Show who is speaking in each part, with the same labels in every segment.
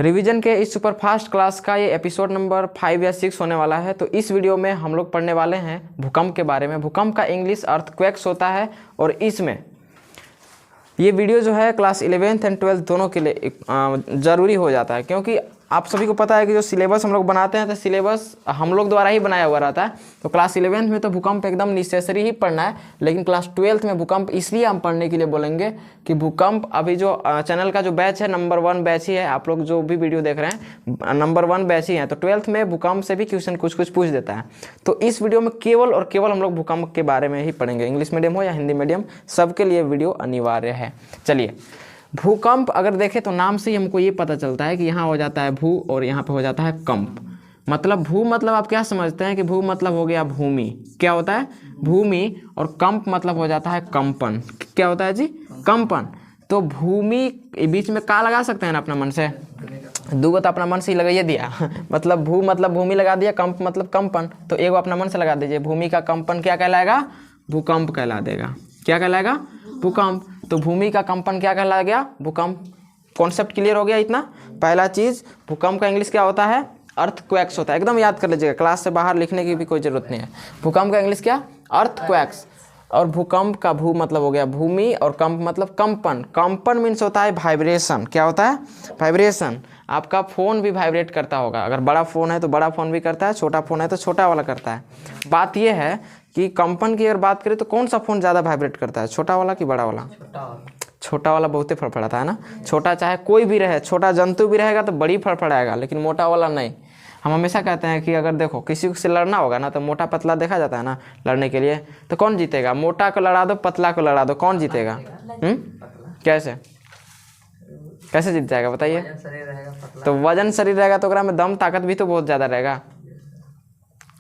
Speaker 1: Revision के इस superfast class का ये एपिसोड नंबर 5 या 6 होने वाला है। तो इस वीडियो में हम लोग पढ़ने वाले हैं भूकंप के बारे में। भूकंप का इंग्लिश अर्थक्वेक्स होता है और इसमें ये वीडियो जो है क्लास 11th एंड 12th दोनों के लिए ज़रूरी हो जाता है, क्योंकि आप सभी को पता है कि जो सिलेबस हम लोग बनाते हैं तो सिलेबस हम लोग द्वारा ही बनाया हुआ रहता है। तो क्लास 11th में तो भूकंप एकदम नेसेसरी ही पढ़ना है, लेकिन क्लास 12th में भूकंप इसलिए हम पढ़ने के लिए बोलेंगे कि भूकंप अभी जो चैनल का जो बैच है नंबर 1 बैच ही है। आप लोग जो भी वीडियो देख रहे हैं नंबर 1 बैच ही है। तो 12th में भूकंप से भी क्वेश्चन कुछ कुछ पूछ देता है। तो इस वीडियो में केवल और केवल हम लोग भूकंप के बारे में ही पढ़ेंगे। इंग्लिश मीडियम हो या हिंदी मीडियम, सबके लिए वीडियो अनिवार्य है। चलिए, भूकंप अगर देखें तो नाम से ही हमको ये पता चलता है कि यहाँ हो जाता है भू और यहाँ पे हो जाता है कंप। मतलब भू मतलब आप क्या समझते हैं कि भू मतलब हो गया भूमि, क्या होता है भूमि, और कंप मतलब हो जाता है कंपन। क्या होता है जी? कंपन। तो भूमि बीच में का लगा सकते हैं ना अपना मन से, दूगो तो अपना मन से ही लगाइए दिया मतलब भू मतलब भूमि लगा दिया, कंप मतलब कंपन, तो एगो अपना मन से लगा दीजिए। भूमि का कंपन क्या कहलाएगा? भूकंप कहला देगा। क्या कहलाएगा? भूकंप। तो भूमि का कंपन क्या कहला गया? भूकंप। कॉन्सेप्ट क्लियर हो गया इतना? पहला चीज, भूकंप का इंग्लिश क्या होता है? अर्थक्वेक्स होता है। एकदम याद कर लीजिएगा, क्लास से बाहर लिखने की भी कोई जरूरत नहीं है। भूकंप का इंग्लिश क्या? अर्थक्वेक्स। और भूकंप का भू मतलब हो गया भूमि और कंप मतलब कंपन। कंपन मीन्स होता है वाइब्रेशन। क्या होता है? वाइब्रेशन। आपका फ़ोन भी वाइब्रेट करता होगा। अगर बड़ा फ़ोन है तो बड़ा फ़ोन भी करता है, छोटा फ़ोन है तो छोटा वाला करता है। बात यह है कि कंपन की अगर बात करें तो कौन सा फ़ोन ज़्यादा वाइब्रेट करता है, छोटा वाला कि बड़ा वाला? छोटा वाला बहुते फड़फड़ाता है ना। छोटा चाहे कोई भी रहे, छोटा जंतु भी रहेगा तो बड़ी फड़फड़ाएगा, लेकिन मोटा वाला नहीं। हम हमेशा कहते हैं कि अगर देखो किसी से लड़ना होगा ना तो मोटा पतला देखा जाता है ना लड़ने के लिए, तो कौन जीतेगा? मोटा को लड़ा दो, पतला को लड़ा दो, कौन जीतेगा? कैसे कैसे जीत जाएगा बताइए? तो वजन शरीर रहेगा तो ओकरा में दम ताकत भी तो बहुत ज़्यादा रहेगा।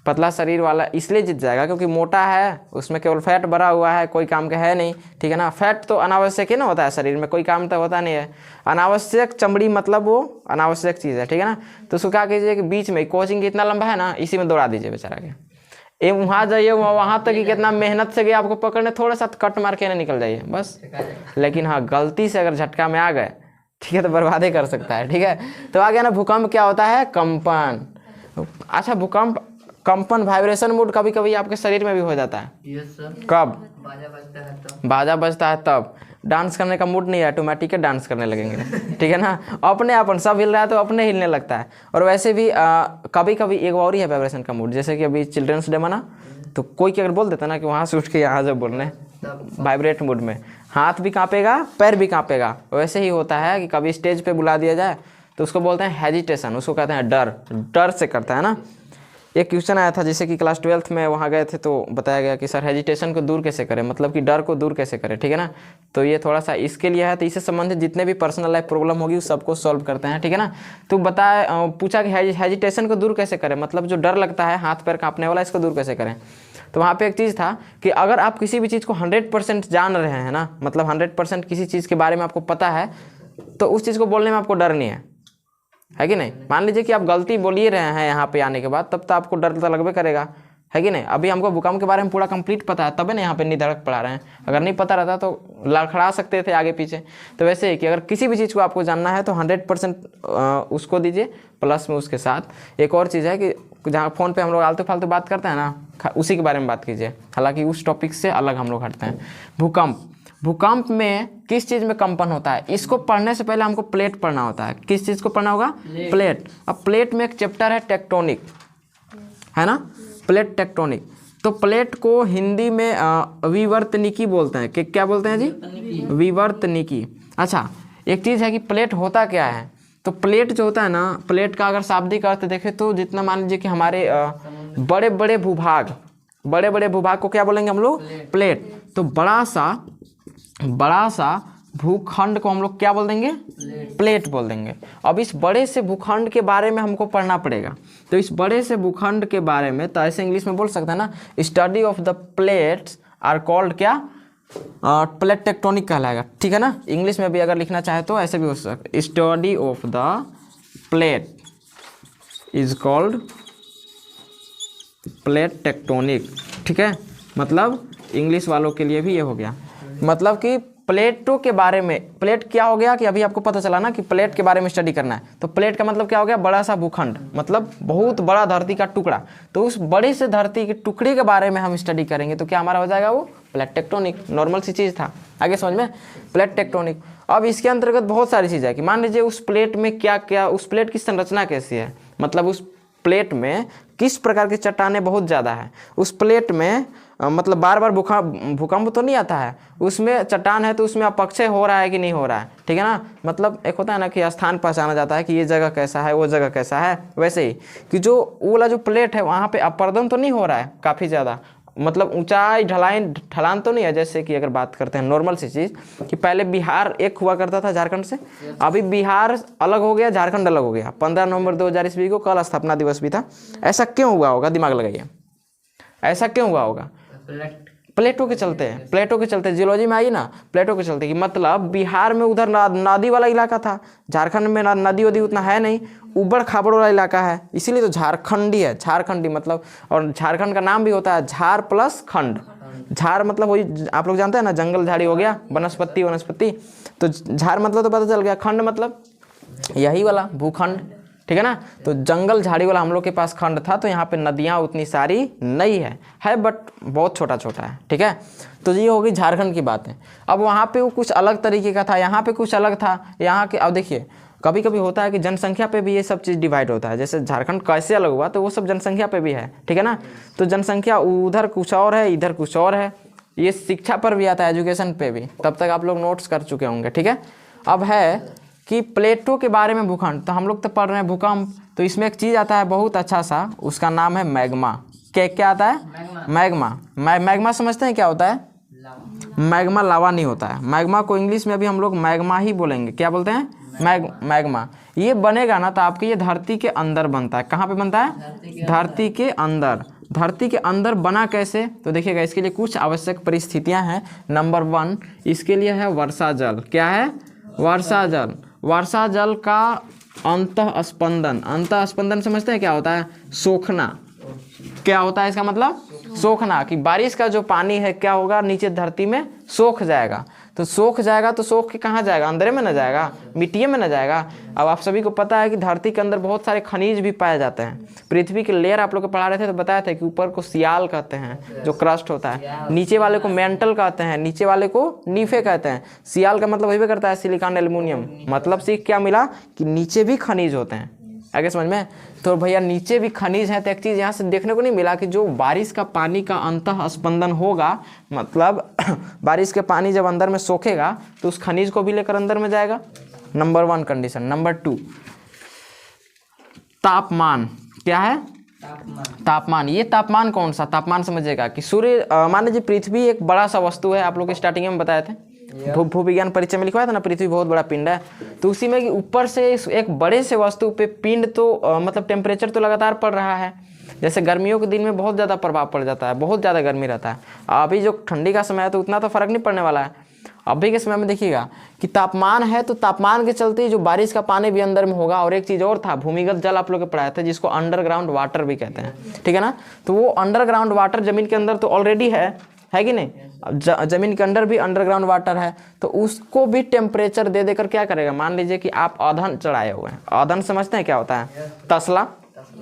Speaker 1: पतला शरीर वाला इसलिए जीत जाएगा क्योंकि मोटा है, उसमें केवल फैट भरा हुआ है, कोई काम का है नहीं। ठीक है ना। फैट तो अनावश्यक ही ना होता है शरीर में, कोई काम तो होता नहीं है। अनावश्यक चमड़ी मतलब वो अनावश्यक चीज़ है। ठीक है ना। तो उसको क्या कीजिए कि बीच में कोचिंग कितना लंबा है ना, इसी में दौड़ा दीजिए बेचारा के। वहाँ जाइए, वहाँ तक कि कितना मेहनत से गए आपको पकड़ने, थोड़ा सा कट मार के ना निकल जाइए बस। लेकिन हाँ, गलती से अगर झटका में आ गए, ठीक है, तो बर्बादी कर सकता है। ठीक है। तो आ गया ना, भूकंप क्या होता है? कंपन। अच्छा, भूकंप कंपन वाइब्रेशन मूड कभी कभी आपके शरीर में भी हो जाता है। कब? बाजा बजता है तब। डांस करने का मूड नहीं है, ऑटोमेटिक डांस करने लगेंगे। ठीक है ना। अपने अपन सब हिल रहा है तो अपने हिलने लगता है। और वैसे भी कभी कभी एक और ही है वाइब्रेशन का मूड, जैसे कि अभी चिल्ड्रंस डे मना, तो कोई अगर बोल देता ना कि वहाँ से उठ के यहाँ जब बोलने वाइब्रेट मूड में हाथ भी कांपेगा, पैर भी कांपेगा। वैसे ही होता है कि कभी स्टेज पे बुला दिया जाए तो उसको बोलते हैं हेजिटेशन, उसको कहते हैं डर। डर से करता है ना। एक क्वेश्चन आया था जैसे कि क्लास 12th में वहाँ गए थे तो बताया गया कि सर हेजिटेशन को दूर कैसे करें, मतलब कि डर को दूर कैसे करें। ठीक है ना। तो ये थोड़ा सा इसके लिए है। तो इससे संबंधित जितने भी पर्सनल लाइफ प्रॉब्लम होगी उस सबको सॉल्व करते हैं। ठीक है ना। तो बताए पूछा कि हेजिटेशन को दूर कैसे करें, मतलब जो डर लगता है हाथ पैर कांपने वाला, इसको दूर कैसे करें। तो वहाँ पे एक चीज़ था कि अगर आप किसी भी चीज़ को 100% जान रहे हैं ना, मतलब 100% किसी चीज़ के बारे में आपको पता है, तो उस चीज़ को बोलने में आपको डर नहीं है कि नहीं। मान लीजिए कि आप गलती बोल ही रहे हैं यहाँ पे आने के बाद, तब तो आपको डर तो लगबे करेगा, है कि नहीं। अभी हमको भूकंप के बारे में पूरा कंप्लीट पता है, तभी ना यहाँ पे निधड़क पढ़ा रहे हैं। अगर नहीं पता रहता तो लड़खड़ा सकते थे आगे पीछे। तो वैसे ही कि अगर किसी भी चीज़ को आपको जानना है तो 100% उसको दीजिए, प्लस में उसके साथ एक और चीज़ है कि जहाँ फ़ोन पे हम लोग आलतू फालतू बात करते हैं ना, उसी के बारे में बात कीजिए। हालाँकि उस टॉपिक से अलग हम लोग हटते हैं। भूकंप में किस चीज़ में कंपन होता है, इसको पढ़ने से पहले हमको प्लेट पढ़ना होता है। किस चीज़ को पढ़ना होगा? प्लेट। अब प्लेट में एक चैप्टर है टेक्टोनिक, है ना, प्लेट टेक्टोनिक। तो प्लेट को हिंदी में विवर्तनिकी बोलते हैं। क्या बोलते हैं जी? विवर्तनिकी। अच्छा, एक चीज़ है कि प्लेट होता क्या है। तो प्लेट जो होता है ना, प्लेट का अगर शाब्दिक अर्थ देखें तो जितना मान लीजिए कि हमारे बड़े बड़े भूभाग को क्या बोलेंगे हम लोग? प्लेट। तो बड़ा सा भूखंड को हम लोग क्या बोल देंगे? प्लेट बोल देंगे। अब इस बड़े से भूखंड के बारे में हमको पढ़ना पड़ेगा। तो इस बड़े से भूखंड के बारे में तो ऐसे इंग्लिश में बोल सकते हैं ना, study of the plates are called क्या? प्लेट टेक्टोनिक कहलाएगा। ठीक है ना। इंग्लिश में भी अगर लिखना चाहे तो ऐसे भी हो सकता है, study of the plate is called plate tectonic. ठीक है। मतलब इंग्लिश वालों के लिए भी ये हो गया, मतलब कि प्लेटों के बारे में, प्लेट क्या हो गया कि अभी आपको पता चला ना कि प्लेट के बारे में स्टडी करना है, तो प्लेट का मतलब क्या हो गया, बड़ा सा भूखंड, मतलब बहुत बड़ा धरती का टुकड़ा। तो उस बड़े से धरती के टुकड़े के बारे में हम स्टडी करेंगे, तो क्या हमारा हो जाएगा वो प्लेट टेक्टोनिक। नॉर्मल सी चीज़ था, आगे समझ में, प्लेट टेक्टोनिक। अब इसके अंतर्गत बहुत सारी चीज़ है कि मान लीजिए उस प्लेट में क्या क्या, उस प्लेट की संरचना कैसी है, मतलब उस प्लेट में किस प्रकार की चट्टानें बहुत ज़्यादा है, उस प्लेट में मतलब बार बार भूकंप तो नहीं आता है, उसमें चट्टान है तो उसमें अपक्षय हो रहा है कि नहीं हो रहा है, ठीक है ना। मतलब एक होता है ना कि स्थान पहचाना जाता है कि ये जगह कैसा है, वो जगह कैसा है, वैसे ही कि जो वो वाला जो प्लेट है वहाँ पे अपर्दन तो नहीं हो रहा है काफ़ी ज़्यादा, मतलब ऊंचाई ढलान तो नहीं है। जैसे कि अगर बात करते हैं नॉर्मल सी चीज़ कि पहले बिहार एक हुआ करता था झारखंड से, अभी बिहार अलग हो गया, झारखंड अलग हो गया। 15 नवंबर 2000 ईस्वी को कल स्थापना दिवस भी था। ऐसा क्यों हुआ होगा, दिमाग लगाइए, ऐसा क्यों हुआ होगा? प्लेटों के चलते हैं, प्लेटों के चलते, जियोलॉजी में आई ना, प्लेटों के चलते कि मतलब बिहार में उधर नदी वाला इलाका था, झारखंड में नदी वदी उतना है नहीं, उबड़ खाबड़ वाला इलाका है, इसीलिए तो झारखंडी है, झारखंडी मतलब। और झारखंड का नाम भी होता है झार प्लस खंड। झार मतलब वही आप लोग जानते हैं ना, जंगल झाड़ी हो गया, वनस्पति वनस्पति, तो झार मतलब तो पता चल गया, खंड मतलब यही वाला भूखंड, ठीक है ना। तो जंगल झाड़ी वाला हम लोग के पास खंड था, तो यहाँ पे नदियाँ उतनी सारी नहीं है बट बहुत छोटा छोटा है, ठीक है। तो ये होगी झारखंड की बातें। अब वहाँ पे वो कुछ अलग तरीके का था, यहाँ पे कुछ अलग था, यहाँ के। अब देखिए कभी कभी होता है कि जनसंख्या पे भी ये सब चीज़ डिवाइड होता है, जैसे झारखंड कैसे अलग हुआ तो वो सब जनसंख्या पे भी है, ठीक है ना। तो जनसंख्या उधर कुछ और है, इधर कुछ और है, ये शिक्षा पर भी आता है, एजुकेशन पे भी, तब तक आप लोग नोट्स कर चुके होंगे, ठीक है। अब है कि प्लेटों के बारे में भूखंड, तो हम लोग तो पढ़ रहे हैं भूकंप, तो इसमें एक चीज़ आता है बहुत अच्छा सा, उसका नाम है मैग्मा। क्या आता है? मैग्मा। मैग्मा समझते हैं क्या होता है? मैग्मा लावा नहीं होता है, मैग्मा को इंग्लिश में भी हम लोग मैग्मा ही बोलेंगे। क्या बोलते हैं? मैग्मा। ये बनेगा ना तो आपके ये धरती के अंदर बनता है। कहाँ पे बनता है? धरती के अंदर। धरती के अंदर बना कैसे, तो देखिएगा इसके लिए कुछ आवश्यक परिस्थितियां हैं। नंबर 1 इसके लिए है वर्षा जल। क्या है? वर्षा जल। वर्षा जल का अंतः स्पंदन। अंतः स्पंदन समझते हैं क्या होता है? सोखना। क्या होता है इसका मतलब? सोखना, कि बारिश का जो पानी है क्या होगा, नीचे धरती में सोख जाएगा। तो सोख जाएगा तो सोख के कहाँ जाएगा? अंदर में न जाएगा, मिट्टी में न जाएगा। अब आप सभी को पता है कि धरती के अंदर बहुत सारे खनिज भी पाए जाते हैं। पृथ्वी के लेयर आप लोग को पढ़ा रहे थे तो बताया था कि ऊपर को सियाल कहते हैं जो क्रस्ट होता है, नीचे वाले को मेंटल कहते हैं, नीचे वाले को नीफे कहते हैं। सियाल का मतलब वही भी करता है सिलिकॉन एल्युमिनियम। मतलब सीख क्या मिला कि नीचे भी खनिज होते हैं। आगे समझ में? तो भैया नीचे भी खनिज है, तो एक चीज़ यहाँ से देखने को नहीं मिला कि जो बारिश का पानी का अंतः स्पंदन होगा, मतलब बारिश के पानी जब अंदर में सोखेगा तो उस खनिज को भी लेकर अंदर में जाएगा। Number 1 condition. नंबर 2 तापमान। क्या है? तापमान। ये तापमान कौन सा? तापमान समझिएगा कि सूर्य, मान लीजिए पृथ्वी एक बड़ा सा वस्तु है, आप लोग स्टार्टिंग में बताए थे, भूविज्ञान परिचय में लिखवाया था ना, पृथ्वी बहुत बड़ा पिंड है। तो उसी में कि ऊपर से एक बड़े से वस्तु पे पिंड तो मतलब टेम्परेचर तो लगातार पड़ रहा है। जैसे गर्मियों के दिन में बहुत ज़्यादा प्रभाव पड़ जाता है, बहुत ज़्यादा गर्मी रहता है। अभी जो ठंडी का समय है तो उतना तो फर्क नहीं पड़ने वाला है। अभी के समय में देखिएगा कि तापमान है, तो तापमान के चलते जो बारिश का पानी भी अंदर में होगा। और एक चीज़ और था, भूमिगत जल आप लोग को पढ़ाया था, जिसको अंडरग्राउंड वाटर भी कहते हैं, ठीक है ना। तो वो अंडरग्राउंड वाटर जमीन के अंदर तो ऑलरेडी है कि नहीं? जमीन के अंदर भी अंडरग्राउंड वाटर है, तो उसको भी टेम्परेचर दे देकर क्या करेगा। मान लीजिए कि आप औधन चढ़ाए हुए हैं। औधन समझते हैं क्या होता है? तसला।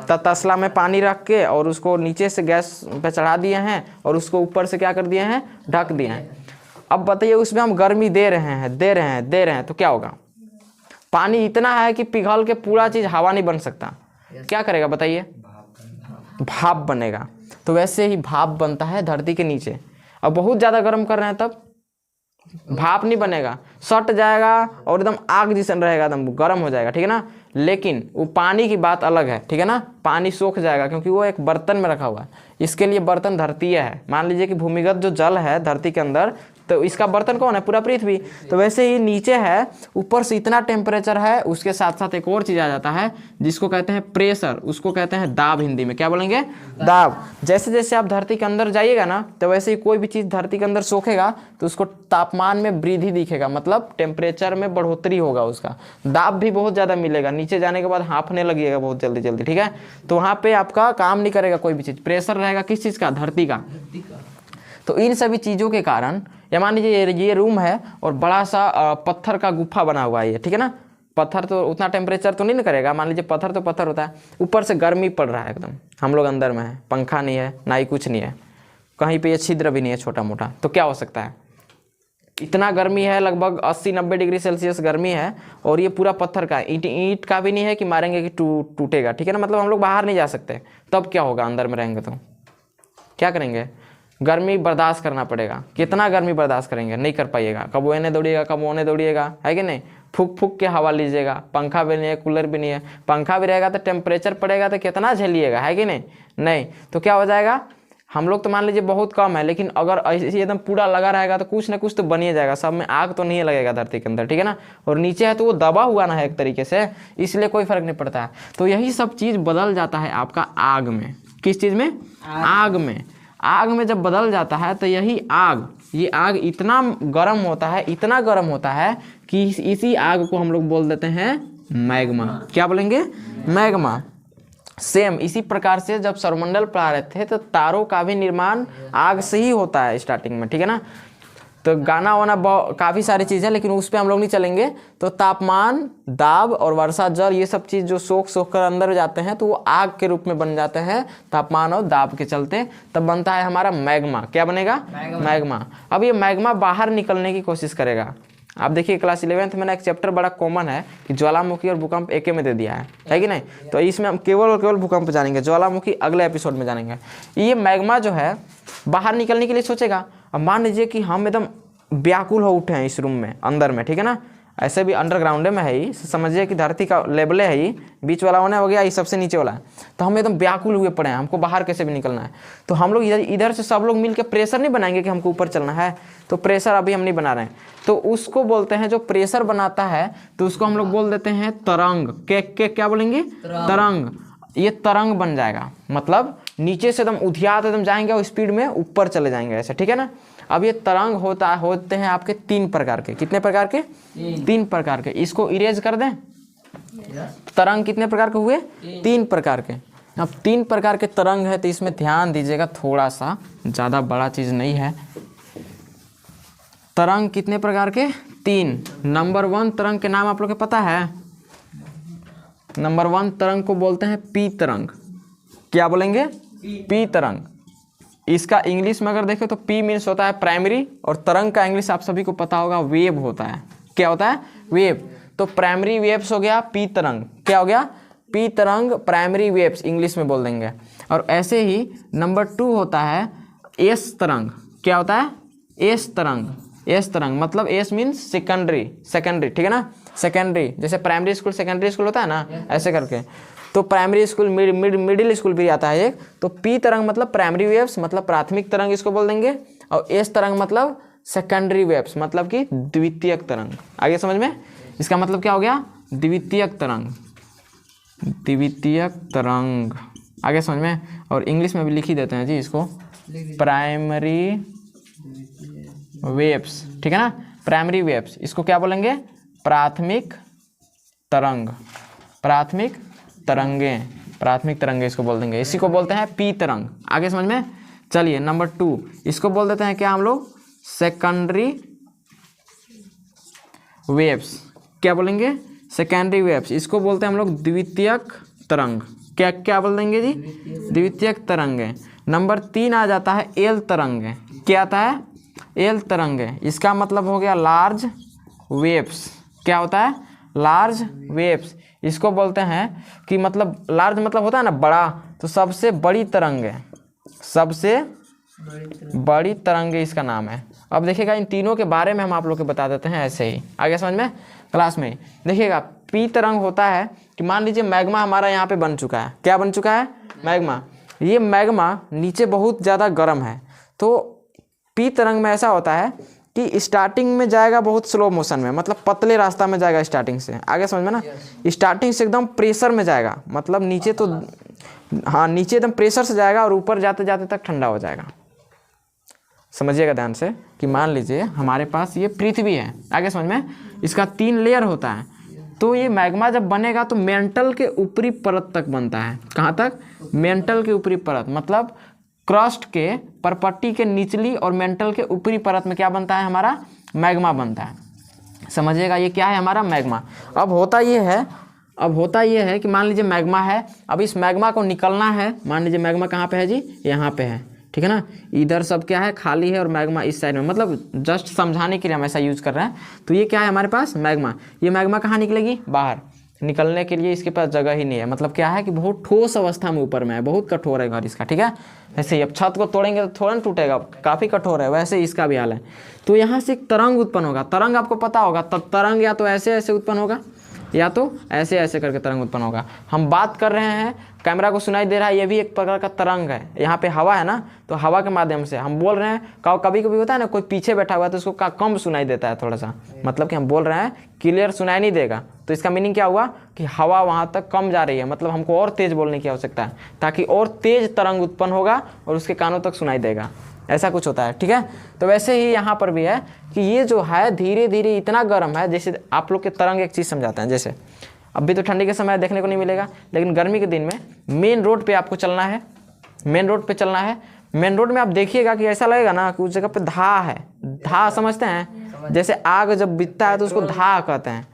Speaker 1: तो तसला में पानी रख के और उसको नीचे से गैस पे चढ़ा दिए हैं और उसको ऊपर से क्या कर दिए हैं? ढक दिए हैं। अब बताइए उसमें हम गर्मी दे रहे हैं तो क्या होगा? पानी इतना है कि पिघल के पूरा चीज़ हवा नहीं बन सकता। क्या करेगा बताइए? भाप बनेगा। तो वैसे ही भाप बनता है धरती के नीचे। अब बहुत ज़्यादा गर्म कर रहे हैं तब भाप नहीं बनेगा, सट जाएगा और एकदम आग जैसन रहेगा, एकदम गर्म हो जाएगा, ठीक है ना। लेकिन वो पानी की बात अलग है, ठीक है ना। पानी सूख जाएगा क्योंकि वो एक बर्तन में रखा हुआ है। इसके लिए बर्तन धरती है। मान लीजिए कि भूमिगत जो जल है धरती के अंदर, तो इसका बर्तन कौन है? पूरा पृथ्वी। तो वैसे ही नीचे है, ऊपर से इतना टेम्परेचर है, उसके साथ साथ एक और चीज़ आ जाता है जिसको कहते हैं प्रेशर, उसको कहते हैं दाब। हिंदी में क्या बोलेंगे? दाब। जैसे जैसे आप धरती के अंदर जाइएगा ना, तो वैसे ही कोई भी चीज़ धरती के अंदर सोखेगा तो उसको तापमान में वृद्धि दिखेगा, मतलब टेम्परेचर में बढ़ोतरी होगा, उसका दाब भी बहुत ज़्यादा मिलेगा। नीचे जाने के बाद हाँफने लगिएगा बहुत जल्दी जल्दी, ठीक है। तो वहाँ पे आपका काम नहीं करेगा कोई भी चीज़, प्रेशर रहेगा किस चीज़ का? धरती का। तो इन सभी चीज़ों के कारण, या मान लीजिए ये रूम है और बड़ा सा पत्थर का गुफा बना हुआ है ये, ठीक है ना। पत्थर तो उतना टेम्परेचर तो नहीं ना करेगा, मान लीजिए पत्थर तो पत्थर होता है, ऊपर से गर्मी पड़ रहा है एकदम, हम लोग अंदर में है, पंखा नहीं है ना ही कुछ नहीं है, कहीं पे ये छिद्र भी नहीं है छोटा मोटा, तो क्या हो सकता है, इतना गर्मी है, लगभग 80-90 डिग्री सेल्सियस गर्मी है, और ये पूरा पत्थर का, ईंट का भी नहीं है कि मारेंगे कि टूटेगा, ठीक है ना। मतलब हम लोग बाहर नहीं जा सकते, तब क्या होगा, अंदर में रहेंगे तो क्या करेंगे, गर्मी बर्दाश्त करना पड़ेगा। कितना गर्मी बर्दाश्त करेंगे, नहीं कर पाइएगा, कब वो एने दौड़िएगा कब वो दौड़िएगा, है कि नहीं। फूक फूक के हवा लीजिएगा, पंखा भी नहीं है, कूलर भी नहीं है, पंखा भी रहेगा तो टेम्परेचर पड़ेगा तो कितना झेलिएगा, है कि नहीं। तो क्या हो जाएगा, हम लोग तो मान लीजिए बहुत कम है, लेकिन अगर ऐसे एकदम पूरा लगा रहेगा तो कुछ ना कुछ तो बनिए जाएगा, सब में आग तो नहीं लगेगा धरती के अंदर, ठीक है ना। और नीचे है तो वो दबा हुआ ना है एक तरीके से, इसलिए कोई फर्क नहीं पड़ता है। तो यही सब चीज़ बदल जाता है आपका आग में। किस चीज़ में, आग में। आग में जब बदल जाता है तो यही आग, ये आग इतना गर्म होता है, इतना गर्म होता है कि इसी आग को हम लोग बोल देते हैं मैग्मा। क्या बोलेंगे, मैग्मा। सेम इसी प्रकार से जब सौरमंडल पढ़ा रहे थे तो तारों का भी निर्माण आग से ही होता है स्टार्टिंग में, ठीक है ना। तो गाना वाना काफ़ी सारी चीज़ें, लेकिन उस पर हम लोग नहीं चलेंगे। तो तापमान, दाब और वर्षा जल, ये सब चीज़ जो सोख कर अंदर जाते हैं तो वो आग के रूप में बन जाते हैं तापमान और दाब के चलते, तब बनता है हमारा मैग्मा। क्या बनेगा, मैग्मा। अब ये मैग्मा बाहर निकलने की कोशिश करेगा। आप देखिए क्लास 11th में ना एक चैप्टर बड़ा कॉमन है कि ज्वालामुखी और भूकंप एक में दे दिया है कि नहीं। तो इसमें हम केवल और केवल भूकंप जानेंगे, ज्वालामुखी अगले एपिसोड में जानेंगे। ये मैग्मा जो है बाहर निकलने के लिए सोचेगा। अब मान लीजिए कि हम एकदम व्याकुल हो उठे हैं इस रूम में अंदर में, ठीक है ना, ऐसे भी अंडरग्राउंड में है ही, समझिए कि धरती का लेवल है ही, बीच वाला होने हो गया, ये सबसे नीचे वाला है। तो हम एकदम व्याकुल हुए पड़े हैं, हमको बाहर कैसे भी निकलना है। तो हम लोग इधर से सब लोग मिलकर प्रेशर नहीं बनाएंगे कि हमको ऊपर चलना है, तो प्रेशर अभी हम नहीं बना रहे हैं। तो उसको बोलते हैं, जो प्रेशर बनाता है तो उसको हम लोग बोल देते हैं तरंग। क्या बोलेंगे, तरंग। ये तरंग बन जाएगा, मतलब नीचे से एकदम उधियात एकदम जाएंगे और स्पीड में ऊपर चले जाएंगे ऐसे, ठीक है ना। अब ये तरंग होते हैं आपके 3 प्रकार के। कितने प्रकार के, 3 प्रकार के। इसको इरेज कर दें। तरंग कितने प्रकार के हुए, 3 प्रकार के। अब 3 प्रकार के तरंग है तो इसमें ध्यान दीजिएगा, थोड़ा सा, ज़्यादा बड़ा चीज़ नहीं है। तरंग कितने प्रकार के, 3। नंबर 1 तरंग के नाम आप लोग को पता है। नंबर 1 तरंग को बोलते हैं पी तरंग। क्या बोलेंगे, पी तरंग। इसका इंग्लिश में अगर देखें तो पी मीन्स होता है प्राइमरी, और तरंग का इंग्लिश आप सभी को पता होगा वेव होता है। क्या होता है, वेव। तो प्राइमरी वेव्स हो गया पी तरंग। क्या हो गया, पी तरंग, प्राइमरी वेव्स इंग्लिश में बोल देंगे। और ऐसे ही नंबर 2 होता है एस तरंग। क्या होता है, एस तरंग। एस तरंग मतलब एस मीन्स सेकेंडरी, ठीक है ना, सेकेंडरी। जैसे प्राइमरी स्कूल सेकेंडरी स्कूल होता है ना, ऐसे करके। तो प्राइमरी स्कूल, मिडिल स्कूल भी आता है एक। तो पी तरंग मतलब प्राइमरी वेव्स, मतलब प्राथमिक तरंग इसको बोल देंगे। और एस तरंग मतलब सेकेंडरी वेव्स, मतलब कि द्वितीयक तरंग। आगे समझ में, इसका मतलब क्या हो गया, द्वितीयक तरंग, द्वितीयक तरंग। आगे समझ में। और इंग्लिश में भी लिख ही देते हैं जी इसको, प्राइमरी वेव्स, ठीक है ना, प्राइमरी वेव्स। इसको क्या बोलेंगे, प्राथमिक तरंग, प्राथमिक तरंगे, प्राथमिक तरंगे इसको बोल देंगे। इसी को बोलते हैं पी तरंग। आगे समझ में। चलिए नंबर 2, इसको बोल देते हैं क्या हम लोग, सेकेंडरी वेव्स। क्या बोलेंगे, सेकेंडरी वेव्स। इसको बोलते हैं हम लोग द्वितीयक तरंग। क्या बोल देंगे जी, द्वितीयक तरंगे। नंबर 3 आ जाता है एल तरंगे। क्या आता है, एल तरंगे। इसका मतलब हो गया लार्ज वेव्स। क्या होता है, लार्ज वेव्स। इसको बोलते हैं कि मतलब लार्ज मतलब होता है ना बड़ा, तो सबसे बड़ी तरंगे, सबसे बड़ी तरंगे इसका नाम है। अब देखिएगा इन तीनों के बारे में हम आप लोग को बता देते हैं ऐसे ही, आगे समझ में क्लास में। देखिएगा पी तरंग होता है कि मान लीजिए मैग्मा हमारा यहाँ पे बन चुका है। क्या बन चुका है, मैग्मा। ये मैग्मा नीचे बहुत ज़्यादा गर्म है। तो पी तरंग में ऐसा होता है कि स्टार्टिंग में जाएगा बहुत स्लो मोशन में, मतलब पतले रास्ता में जाएगा स्टार्टिंग से। आगे समझ में ना, स्टार्टिंग से एकदम प्रेशर में जाएगा, मतलब नीचे तो हाँ नीचे एकदम प्रेशर से जाएगा और ऊपर जाते जाते तक ठंडा हो जाएगा। समझिएगा ध्यान से कि मान लीजिए हमारे पास ये पृथ्वी है। आगे समझ में, इसका 3 लेयर होता है। तो ये मैग्मा जब बनेगा तो मेंटल के ऊपरी परत तक बनता है। कहाँ तक, मेंटल के ऊपरी परत, मतलब क्रस्ट के परपट्टी के निचली और मेंटल के ऊपरी परत में क्या बनता है हमारा, मैग्मा बनता है। समझिएगा ये क्या है हमारा, मैग्मा। अब होता ये है कि मान लीजिए मैग्मा है, अब इस मैग्मा को निकलना है। मान लीजिए मैग्मा कहाँ पे है जी, यहाँ पे है, ठीक है ना। इधर सब क्या है, खाली है, और मैग्मा इस साइड में, मतलब जस्ट समझाने के लिए हम ऐसा यूज़ कर रहे हैं। तो ये क्या है हमारे पास, मैग्मा। ये मैग्मा कहाँ निकलेगी, बाहर। निकलने के लिए इसके पास जगह ही नहीं है, मतलब क्या है कि बहुत ठोस अवस्था में ऊपर में है, बहुत कठोर है घर इसका, ठीक है। ऐसे ही अब छत को तोड़ेंगे तो थोड़ा ना टूटेगा, काफ़ी कठोर है, वैसे ही इसका भी हाल है। तो यहाँ से एक तरंग उत्पन्न होगा। तरंग आपको पता होगा, तरंग या तो ऐसे ऐसे उत्पन्न होगा या तो ऐसे ऐसे करके तरंग उत्पन्न होगा। हम बात कर रहे हैं, कैमरा को सुनाई दे रहा है, ये भी एक प्रकार का तरंग है। यहाँ पे हवा है ना, तो हवा के माध्यम से हम बोल रहे हैं। कभी कभी होता है ना, कोई पीछे बैठा हुआ है तो उसको कम सुनाई देता है थोड़ा सा, मतलब कि हम बोल रहे हैं क्लियर सुनाई नहीं देगा। तो इसका मीनिंग क्या हुआ कि हवा वहाँ तक कम जा रही है, मतलब हमको और तेज़ बोलने की आवश्यकता है, ताकि और तेज़ तरंग उत्पन्न होगा और उसके कानों तक सुनाई देगा। ऐसा कुछ होता है, ठीक है। तो वैसे ही यहाँ पर भी है कि ये जो है धीरे धीरे इतना गर्म है, जैसे आप लोग के तरंग एक चीज़ समझाते हैं। जैसे अभी तो ठंडी के समय देखने को नहीं मिलेगा, लेकिन गर्मी के दिन में मेन रोड पे आपको चलना है, मेन रोड पे चलना है। मेन रोड में आप देखिएगा कि ऐसा लगेगा ना कि उस जगह पे धा है। धा समझते हैं, जैसे आग जब बिकता है तो उसको धा कहते हैं,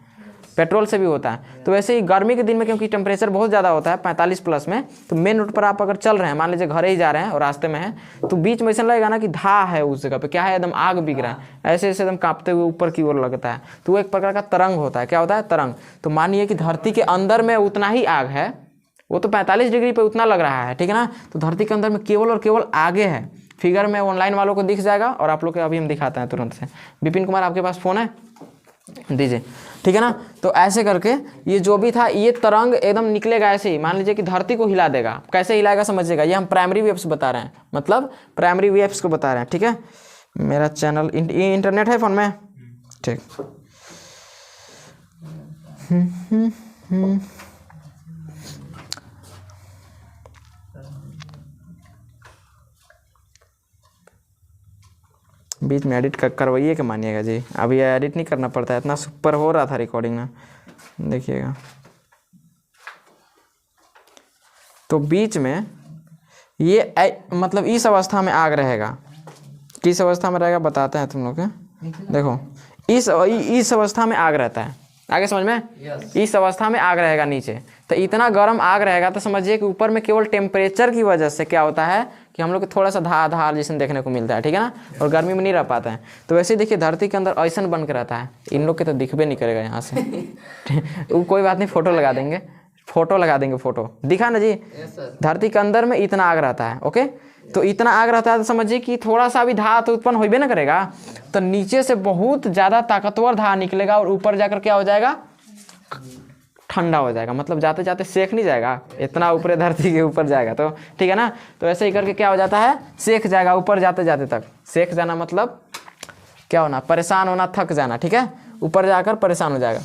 Speaker 1: पेट्रोल से भी होता है। तो वैसे ही गर्मी के दिन में क्योंकि टेम्परेचर बहुत ज़्यादा होता है 45 प्लस में, तो मेन रोड पर आप अगर चल रहे हैं, मान लीजिए घर ही जा रहे हैं और रास्ते में हैं, तो बीच में ऐसा लगेगा ना कि धा है उस जगह पे, क्या है, एकदम आग बिक रहा है, ऐसे ऐसे एकदम कांपते हुए ऊपर की ओर लगता है। तो वो एक प्रकार का तरंग होता है। क्या होता है, तरंग। तो मानिए कि धरती के अंदर में उतना ही आग है, वो तो 45 डिग्री पर उतना लग रहा है, ठीक है ना। तो धरती के अंदर में केवल और केवल आगे है। फिगर में ऑनलाइन वालों को दिख जाएगा, और आप लोग के अभी हम दिखाते हैं तुरंत से। विपिन कुमार आपके पास फ़ोन है, दीजिए, ठीक है ना। तो ऐसे करके ये जो भी था, ये तरंग एकदम निकलेगा ऐसे ही। मान लीजिए कि धरती को हिला देगा। कैसे हिलाएगा समझिएगा, ये हम प्राइमरी वेव्स बता रहे हैं, मतलब प्राइमरी वेव्स को बता रहे हैं, ठीक है। मेरा चैनल इंटरनेट है फ़ोन में, ठीक। बीच में एडिट करवाइए कि मानिएगा जी, अभी एडिट नहीं करना पड़ता है, इतना सुपर हो रहा था रिकॉर्डिंग में, देखिएगा। तो बीच में ये मतलब इस अवस्था में आग रहेगा। किस अवस्था में रहेगा बताते हैं तुम लोग के, देखो इस अवस्था में आग रहता है, आगे समझ में। इस अवस्था में आग रहेगा नीचे, तो इतना गर्म आग रहेगा, तो समझिए कि ऊपर में केवल टेम्परेचर की वजह से क्या होता है कि हम लोग को थोड़ा सा धार जैसे देखने को मिलता है, ठीक है ना, और गर्मी में नहीं रह पाता है। तो वैसे ही देखिए धरती के अंदर ऐसा बन के रहता है। इन लोग के तो दिखबे नहीं करेगा यहाँ से वो कोई बात नहीं, फोटो लगा देंगे, फोटो दिखा ना जी। धरती के अंदर में इतना आग रहता है, ओके। तो इतना आग रहता है, तो समझिए कि थोड़ा सा भी धा तो उत्पन्न होबे ना करेगा, तो नीचे से बहुत ज़्यादा ताकतवर धा निकलेगा, और ऊपर जाकर क्या हो जाएगा, ठंडा हो जाएगा। मतलब जाते जाते सेक नहीं जाएगा, इतना ऊपर धरती के ऊपर जाएगा, तो ठीक है ना। तो ऐसे ही करके क्या हो जाता है, सेक जाएगा ऊपर जाते जाते तक। सेक जाना मतलब क्या होना, परेशान होना, थक जाना, ठीक है। ऊपर जाकर परेशान हो जाएगा।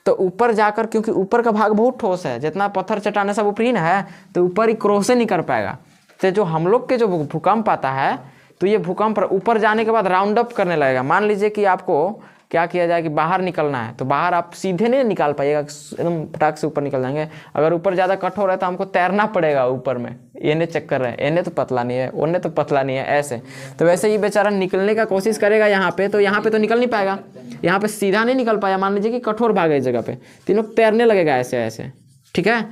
Speaker 1: तो ऊपर जाकर, क्योंकि ऊपर का भाग बहुत ठोस है, जितना पत्थर चट्टाने सब ऊपर ही ना है, तो ऊपर ही क्रॉस नहीं कर पाएगा। तो जो हम लोग के जो भूकंप आता है, तो ये भूकंप ऊपर जाने के बाद राउंड अप करने लगेगा। मान लीजिए कि आपको क्या किया जाए कि बाहर निकलना है, तो बाहर आप सीधे नहीं निकाल पाइएगा, एकदम फटाक से ऊपर निकल जाएंगे। अगर ऊपर ज़्यादा कठोर है तो हमको तैरना पड़ेगा ऊपर में, इन्हें चक्कर है, इन्हें तो पतला नहीं है, उन्हें तो पतला नहीं है, ऐसे। तो वैसे ही बेचारा निकलने का कोशिश करेगा यहाँ पे, तो यहाँ पे तो निकल नहीं पाएगा, यहाँ पे सीधा नहीं निकल पाया। मान लीजिए कि कठोर भाग है इस जगह पे, तो लोग तैरने लगेगा ऐसे ऐसे, ठीक है।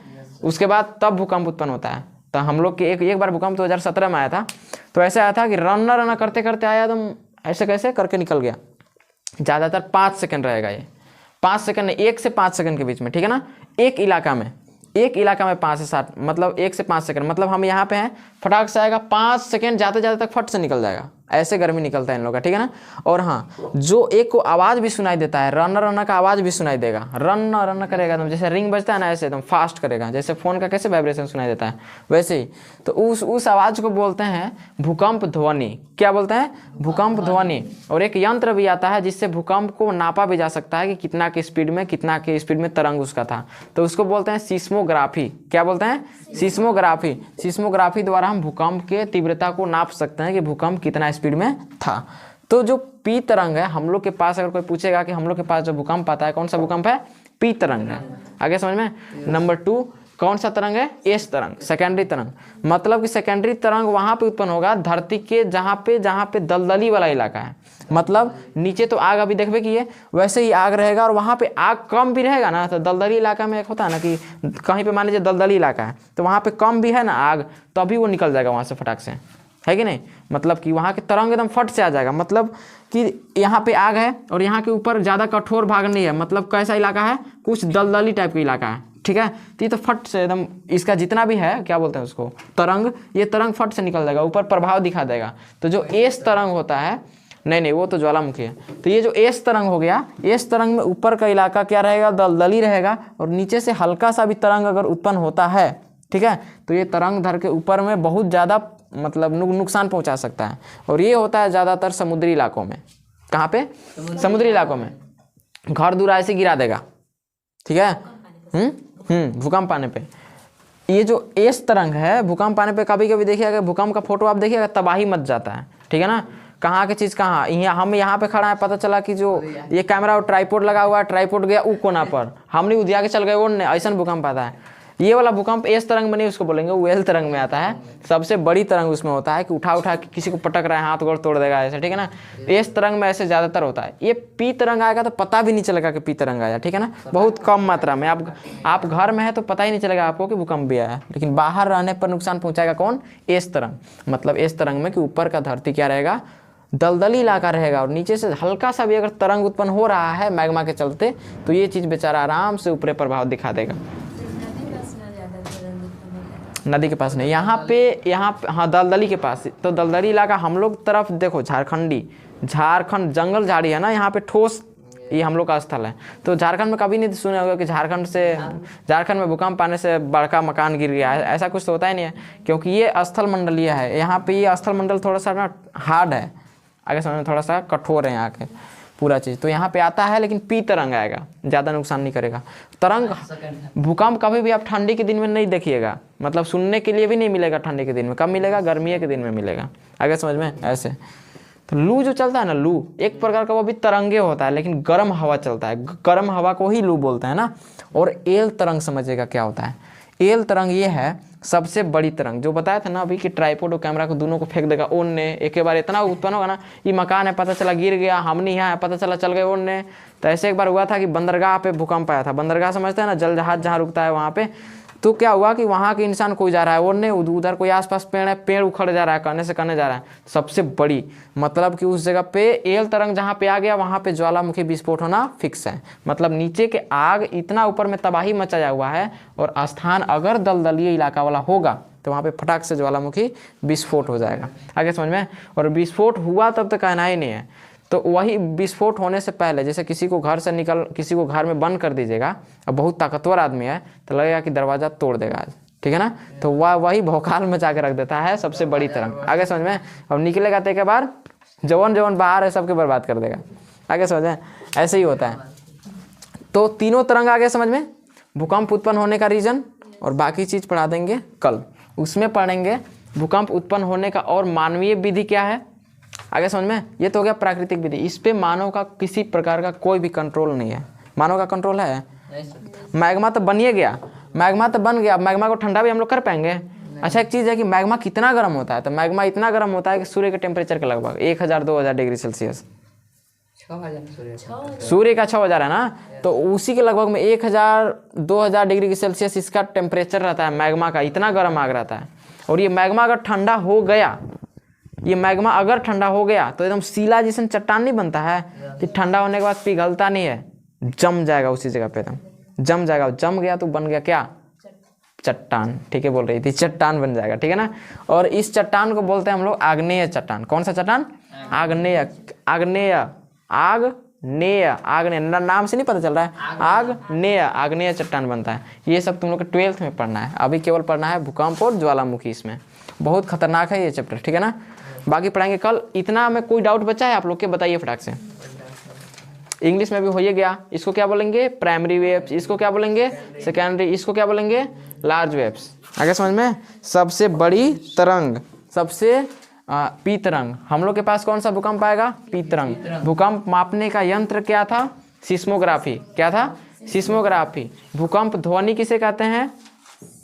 Speaker 1: उसके बाद तब भूकंप उत्पन्न होता है। तो हम लोग के एक बार भूकंप 2017 में आया था, तो ऐसा आया था कि रन करते करते आया, एकदम ऐसे कैसे करके निकल गया। ज़्यादातर 5 सेकंड रहेगा ये, 5 सेकंड, 1 से 5 सेकंड के बीच में, ठीक है ना। एक इलाका में 5 से 7, मतलब 1 से 5 सेकंड, मतलब हम यहाँ पे हैं, फटाक से आएगा, 5 सेकंड जाते जाते तक फट से निकल जाएगा। ऐसे गर्मी निकलता है इन लोग का, ठीक है ना। और हाँ, जो एक को आवाज़ भी सुनाई देता है, रन का आवाज़ भी सुनाई देगा, रन करेगा एकदम, जैसे रिंग बजता है ना, ऐसे एकदम फास्ट करेगा, जैसे फ़ोन का कैसे वाइब्रेशन सुनाई देता है वैसे ही। तो उस आवाज़ को बोलते हैं भूकंप ध्वनि। क्या बोलते हैं, भूकंप ध्वनि। और एक यंत्र भी आता है जिससे भूकंप को नापा भी जा सकता है कि कितना की स्पीड में तरंग उसका था, तो उसको बोलते हैं सीस्मोग्राफी। क्या बोलते हैं, सीस्मोग्राफी। सीस्मोग्राफी द्वारा हम भूकंप के तीव्रता को नाप सकते हैं कि भूकंप कितना स्पीड में था। तो जो पी तरंग है हम लोग के पास, अगर कोई पूछेगा कि हम लोग के पास जो भूकंप आता है कौन सा भूकंप है, पी तरंग है। आगे समझ में। नंबर 2, कौन सा तरंग है? एस तरंग, सेकेंडरी तरंग। मतलब कि सेकेंडरी तरंग वहाँ पे उत्पन्न होगा धरती के जहाँ पे दलदली वाला इलाका है। मतलब नीचे तो आग अभी देखबे कि ये वैसे ही आग रहेगा, और वहाँ पे आग कम भी रहेगा ना। तो दलदली इलाका में एक होता है ना कि कहीं पे मान लीजिए दलदली इलाका है तो वहाँ पे कम भी है ना आग, तभी वो निकल जाएगा वहाँ से फटाक से, है कि नहीं। मतलब कि वहाँ के तरंग एकदम फट से आ जाएगा। मतलब कि यहाँ पे आग है और यहाँ के ऊपर ज़्यादा कठोर भाग नहीं है। मतलब कैसा इलाका है? कुछ दलदली टाइप का इलाका है, ठीक है। तो ये तो फट से एकदम इसका जितना भी है क्या बोलते हैं उसको, तरंग, ये तरंग फट से निकल जाएगा, ऊपर प्रभाव दिखा देगा। तो जो एस तरंग होता है, नहीं वो तो ज्वालामुखी है। तो ये जो एस तरंग हो गया, एस तरंग में ऊपर का इलाका क्या रहेगा? दलदली रहेगा, और नीचे से हल्का सा भी तरंग अगर उत्पन्न होता है, ठीक है, तो ये तरंग धर के ऊपर में बहुत ज़्यादा मतलब नुकसान पहुंचा सकता है। और ये होता है ज़्यादातर समुद्री इलाकों में। कहाँ पे? समुद्री इलाकों में। घर दूर ऐसे गिरा देगा, ठीक है। भूकंप आने पे ये जो एस तरंग है, भूकंप आने पे कभी कभी देखिएगा, भूकंप का फोटो आप देखिएगा, तबाही मच जाता है, ठीक है ना। कहाँ की चीज़ कहाँ, हम यहाँ पे खड़ा है, पता चला कि जो ये कैमरा और ट्राईपोड लगा हुआ है, ट्राईपोड गया ऊ कोना पर, हमने उधिया के चल गए, वो ऐसा भूकंप आता है। ये वाला भूकंप एस तरंग में नहीं उसको बोलेंगे, वो एल तरंग में आता है। सबसे बड़ी तरंग उसमें होता है कि उठा के किसी को पटक रहा है, हाथ गोड़ तोड़ देगा ऐसे, ठीक है ना। एस तरंग में ऐसे ज़्यादातर होता है। ये पी तरंग आएगा तो पता भी नहीं चलेगा कि पी तरंग आया, ठीक है ना। बहुत कम मात्रा में। आप घर में है तो पता ही नहीं चलेगा आपको कि भूकंप भी आया है, लेकिन बाहर रहने पर नुकसान पहुँचाएगा कौन? एस तरंग। मतलब एस तरंग में कि ऊपर का धरती क्या रहेगा? दलदली इलाका रहेगा, और नीचे से हल्का सा भी अगर तरंग उत्पन्न हो रहा है मैग्मा के चलते, तो ये चीज़ बेचारा आराम से ऊपरी प्रभाव दिखा देगा। नदी के पास नहीं, यहाँ पे हाँ दलदली के पास। तो दलदली इलाका हम लोग तरफ देखो, झारखंड जंगल झाड़ी है ना, यहाँ पे ठोस ये हम लोग का स्थल है। तो झारखंड में कभी नहीं सुना होगा कि झारखंड में भूकंप आने से बड़का मकान गिर गया है, ऐसा कुछ तो होता ही नहीं है, क्योंकि ये स्थल मंडलीय है। यहाँ पे ये स्थल मंडल थोड़ा सा ना हार्ड है, आगे समझ में, थोड़ा सा कठोर है यहाँ के पूरा चीज़। तो यहाँ पे आता है, लेकिन पी तरंग आएगा, ज़्यादा नुकसान नहीं करेगा। तरंग भूकंप कभी भी आप ठंडी के दिन में नहीं देखिएगा, मतलब सुनने के लिए भी नहीं मिलेगा ठंडी के दिन में। कब मिलेगा? गर्मी के दिन में मिलेगा, आगे समझ में। ऐसे तो लू जो चलता है ना, लू एक प्रकार का वो भी तरंगे होता है, लेकिन गर्म हवा चलता है, गर्म हवा को ही लू बोलते हैं ना। और एल तरंग समझिएगा क्या होता है। एल तरंग ये है सबसे बड़ी तरंग, जो बताया था ना अभी कि ट्राईपोड और कैमरा को दोनों को फेंक देगा ओढ़ने, एक बार इतना उत्पन्न होगा ना, ये मकान है पता चला गिर गया, हम नहीं यहाँ है पता चला चल गए ओढ़ने। तो ऐसे एक बार हुआ था कि बंदरगाह पे भूकंप आया था। बंदरगाह समझते हैं ना, जल जहाज जहाँ रुकता है वहाँ पे। तो क्या हुआ कि वहाँ के इंसान कोई जा रहा है ओढ़ने, उधर कोई आसपास पेड़ है, पेड़ उखड़ जा रहा है, कहने से कहने जा रहा है। सबसे बड़ी मतलब कि उस जगह पे एल तरंग जहाँ पे आ गया, वहाँ पे ज्वालामुखी विस्फोट होना फिक्स है। मतलब नीचे के आग इतना ऊपर में तबाही मचाया हुआ है, और स्थान अगर दलदलीय इलाका वाला होगा तो वहाँ पे फटाक से ज्वालामुखी विस्फोट हो जाएगा, आगे समझ में। और विस्फोट हुआ तब तो कहना ही नहीं है। तो वही विस्फोट होने से पहले, जैसे किसी को घर में बंद कर दीजिएगा, अब बहुत ताकतवर आदमी है तो लगेगा कि दरवाज़ा तोड़ देगा आज, ठीक है ना। तो वही भौकाल मचा के रख देता है सबसे बड़ी तरंग, आगे समझ में। अब निकलेगा तो एक बार जवन बाहर है सबके बर्बाद कर देगा, आगे समझ में। ऐसे ही होता है। तो तीनों तरंग आगे समझ में, भूकंप उत्पन्न होने का रीजन, और बाकी चीज़ पढ़ा देंगे कल, उसमें पढ़ेंगे भूकंप उत्पन्न होने का और मानवीय विधि क्या है, आगे समझ में। ये तो हो गया प्राकृतिक विधि, इस पे मानव का किसी प्रकार का कोई भी कंट्रोल नहीं है। मानव का कंट्रोल है? मैग्मा तो बनिए गया, मैग्मा तो बन गया, मैग्मा को ठंडा भी हम लोग कर पाएंगे? अच्छा एक चीज़ है कि मैग्मा कितना गर्म होता है, तो मैग्मा इतना गर्म होता है कि सूर्य के टेम्परेचर के लगभग 1000-2000 डिग्री सेल्सियस। सूर्य का 6000 है ना, तो उसी के लगभग में 1000-2000 डिग्री सेल्सियस इसका टेम्परेचर रहता है मैग्मा का, इतना गर्म आग रहता है। और ये मैग्मा अगर ठंडा हो गया, ये मैग्मा अगर ठंडा हो गया तो एकदम सीला जैसे चट्टान नहीं बनता है कि ठंडा होने के बाद पिघलता नहीं है, जम जाएगा उसी जगह पे, एकदम जम जाएगा। जम गया तो बन गया क्या? चट्टान, ठीक है बोल रही थी, चट्टान बन जाएगा, ठीक है ना। और इस चट्टान को बोलते हैं हम लोग आग्नेय चट्टान। कौन सा चट्टान? आग्नेय। नाम से नहीं पता चल रहा है, आग्नेय चट्टान बनता है। ये सब तुम लोग के 12th में पढ़ना है, अभी केवल पढ़ना है भूकंप और ज्वालामुखी। इसमें बहुत खतरनाक है ये चैप्टर, ठीक है ना। बाकी पढ़ाएंगे कल। इतना में कोई डाउट बचा है आप लोग के? बताइए फटाक से। इंग्लिश में भी हो ही गया। इसको क्या बोलेंगे? Primary waves. इसको क्या बोलेंगे? सेकेंडरी। इसको क्या बोलेंगे? Large waves. आगे समझ में। सबसे बड़ी तरंग, सबसे पी तरंग। हम लोग के पास कौन सा भूकंप आएगा? पी तरंग। भूकंप मापने का यंत्र क्या था? सिस्मोग्राफी। क्या था? सिस्मोग्राफी। भूकंप ध्वनि किसे कहते हैं?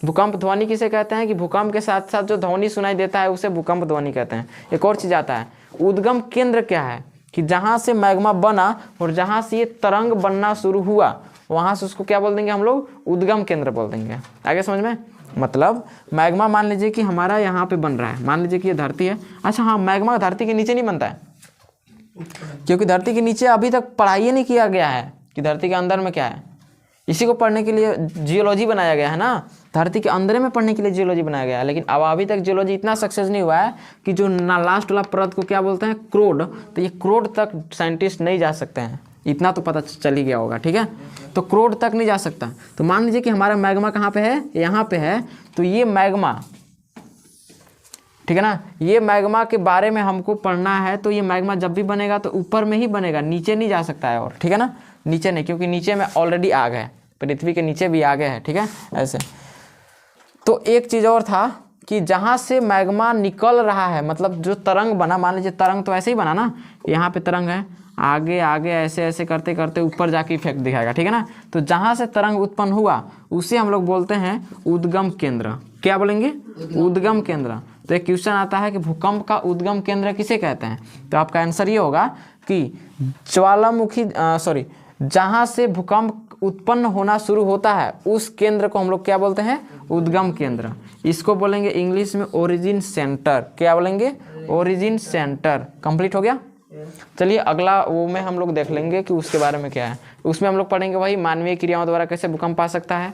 Speaker 1: भूकंप ध्वनि किसे कहते हैं कि भूकंप के साथ साथ जो ध्वनि सुनाई देता है उसे भूकंप ध्वनि कहते हैं। एक और चीज़ आता है, उद्गम केंद्र क्या है कि जहाँ से मैग्मा बना और जहाँ से ये तरंग बनना शुरू हुआ वहाँ से उसको क्या बोल देंगे हम लोग, उद्गम केंद्र बोल देंगे। आगे समझ में, मतलब मैग्मा मान लीजिए कि हमारा यहाँ पे बन रहा है, मान लीजिए कि ये धरती है। अच्छा हाँ, मैग्मा धरती के नीचे नहीं बनता है, क्योंकि धरती के नीचे अभी तक पढ़ाई नहीं किया गया है कि धरती के अंदर में क्या है। इसी को पढ़ने के लिए जियोलॉजी बनाया गया है ना, धरती के अंदर में पढ़ने के लिए जियोलॉजी बनाया गया है। लेकिन अब अभी तक जियोलॉजी इतना सक्सेस नहीं हुआ है कि जो ना लास्ट वाला परत को क्या बोलते हैं, क्रोड, तो ये क्रोड तक साइंटिस्ट नहीं जा सकते हैं, इतना तो पता चल ही गया होगा, ठीक है। तो क्रोड तक नहीं जा सकता। तो मान लीजिए कि हमारा मैग्मा कहाँ पे है, यहाँ पे है। तो ये मैग्मा, ठीक है ना, ये मैग्मा के बारे में हमको पढ़ना है। तो ये मैग्मा जब भी बनेगा तो ऊपर में ही बनेगा, नीचे नहीं जा सकता है और, ठीक है ना, नीचे नहीं, क्योंकि नीचे में ऑलरेडी आग है, पृथ्वी के नीचे भी आग है, ठीक है, ऐसे। तो एक चीज़ और था कि जहाँ से मैग्मा निकल रहा है, मतलब जो तरंग बना, मान लीजिए तरंग तो ऐसे ही बना ना, यहाँ पे तरंग है, आगे आगे ऐसे ऐसे करते करते ऊपर जाके इफेक्ट दिखाएगा, ठीक है ना। तो जहाँ से तरंग उत्पन्न हुआ उसे हम लोग बोलते हैं उद्गम केंद्र। क्या बोलेंगे, उद्गम केंद्र। तो एक क्वेश्चन आता है कि भूकंप का उद्गम केंद्र किसे कहते हैं, तो आपका आंसर ये होगा कि ज्वालामुखी जहाँ से भूकंप उत्पन्न होना शुरू होता है उस केंद्र को हम लोग क्या बोलते हैं, उद्गम केंद्र। इसको बोलेंगे इंग्लिश में ओरिजिन सेंटर। क्या बोलेंगे, ओरिजिन सेंटर। कंप्लीट हो गया। चलिए अगला वो में हम लोग देख लेंगे कि उसके बारे में क्या है। उसमें हम लोग पढ़ेंगे वही मानवीय क्रियाओं द्वारा कैसे भूकंप आ सकता है,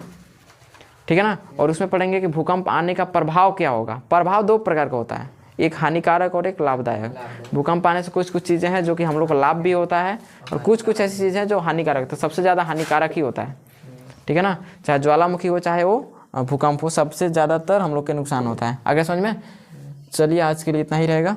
Speaker 1: ठीक है ना। और उसमें पढ़ेंगे कि भूकंप आने का प्रभाव क्या होगा। प्रभाव दो प्रकार का होता है, एक हानिकारक और एक लाभदायक। भूकंप आने से कुछ कुछ चीज़ें हैं जो कि हम लोग को लाभ भी होता है और कुछ कुछ ऐसी चीज़ें हैं जो हानिकारक, तो सबसे ज़्यादा हानिकारक ही होता है, ठीक है ना। चाहे ज्वालामुखी हो चाहे वो भूकंप हो, सबसे ज़्यादातर हम लोग के नुकसान होता है। आगे समझ में। चलिए आज के लिए इतना ही रहेगा।